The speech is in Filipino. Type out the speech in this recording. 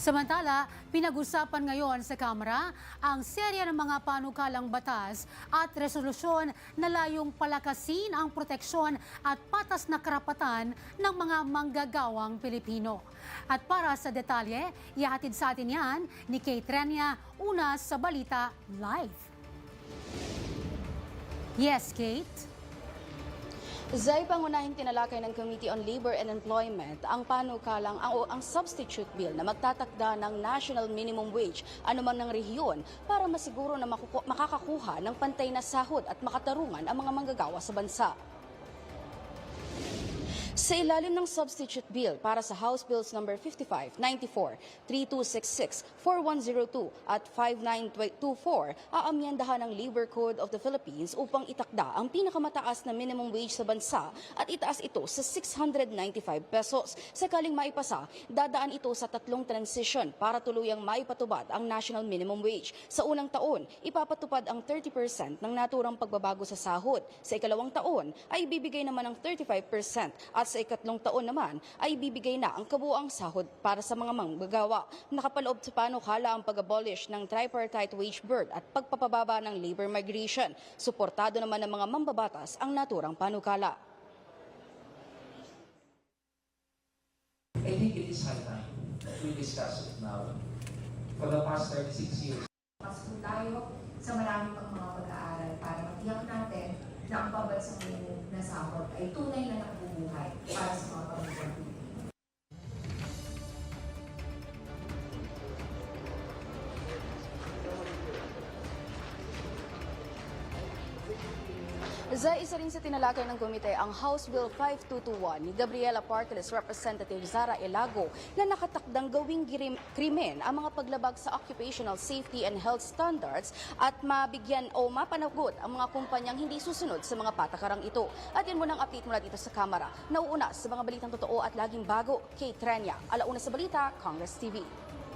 Samantala, pinag-usapan ngayon sa Kamara ang serya ng mga panukalang batas at resolusyon na layong palakasin ang proteksyon at patas na karapatan ng mga manggagawang Pilipino. At para sa detalye, ihatid sa atin yan ni Kate Renia, una sa Balita Live. Yes, Kate? Zay, pangunahing tinalakay ng Committee on Labor and Employment ang panukalang ang substitute bill na magtatakda ng national minimum wage anuman ng rehiyon para masiguro na makakakuha ng pantay na sahod at makatarungan ang mga manggagawa sa bansa. Sa ilalim ng substitute bill para sa House Bills No. 55, 94, 3266, 4102 at 5924, aamyendahan ang Labor Code of the Philippines upang itakda ang pinakamataas na minimum wage sa bansa at itaas ito sa 695 pesos. Sakaling maipasa, dadaan ito sa tatlong transition para tuluyang maipatubad ang national minimum wage. Sa unang taon, ipapatupad ang 30% ng naturang pagbabago sa sahod. Sa ikalawang taon, ay ibibigay naman ang 35% at sa ikatlong taon naman ay bibigay na ang kabuuang sahod para sa mga manggagawa. Nakapaloob sa panukala ang pag-abolish ng tripartite wage bill at pagpapababa ng labor migration. Suportado naman ng mga mambabatas ang naturang panukala. I think it is high time that we discuss it now. For the past 36 years. Pasok tayo sa marami pang mga pag-aaral para matiyak natin na ang pambansang minimum na sahod ay tunay na nabubuhay para sa mga pamilya. Zay, isa rin sa tinalakay ng komite ang House Bill 5221 ni Gabriela Parteles Representative Zara Elago na nakatakdang gawing krimen ang mga paglabag sa occupational safety and health standards at mabigyan o mapanagot ang mga kumpanyang hindi susunod sa mga patakarang ito. At yan muna ang update mula dito sa Kamara. Nauuna sa mga balitang totoo at laging bago, Kate Renia, alauna sa balita, Congress TV.